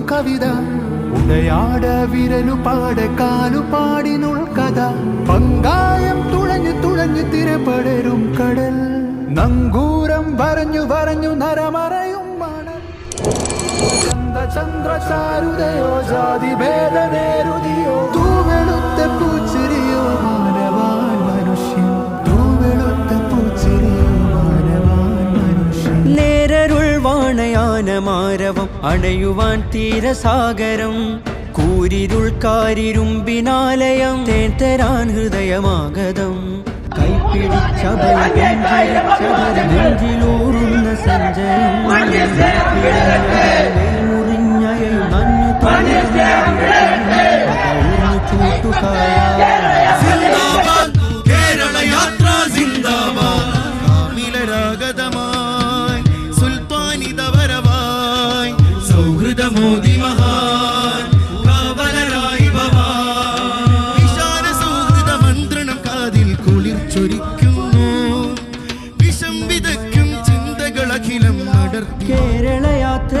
കവിത ഉടയാട വിരലുപാട കാലുപാടിനുൾ കഥ പങ്കായം തുഴഞ്ഞു തുഴഞ്ഞു തിരപടരും കടൽ നങ്കൂരം വരഞ്ഞു വരഞ്ഞു നരമറയും മണൽ ചന്ദ്രചാരുതയോ ജാതി ഭേദനേരുതിയോ തൂവെളുത്ത പൂച്ചിരിയോ മാനവാൻ മനുഷ്യൻ തൂവെളുത്ത പൂച്ചിരിയോ മാനവാൻ മനുഷ്യൻ നേരരുൾ വാണയാനമാരവം അണയുവാൻ തീരസാഗരം കൂരിരുൾ കാരിരുമ്പിനാലയം തേൻ തരാൻ ഹൃദയമാഗതം കൈപ്പിടിച്ചൂറുന്ന സഞ്ചയം മുറിഞ്ഞയും നഞ്ഞു ചൂട്ടുകായ കേരള യാത്ര സിന്ദാബാദ് കാമിലരാഗതമായി സുൽത്താനിത വരവായി സൗഹൃദമോദി മഹാൻ കാവലരായി ഭവാൻ വിശാല സൗഹൃദ മന്ത്രണം കാതിൽ കുളിർ ചൊരിക്കുന്നു വിഷം വിതയ്ക്കും ചിന്തകളഖിലം നടത്തി കേരള യാത്ര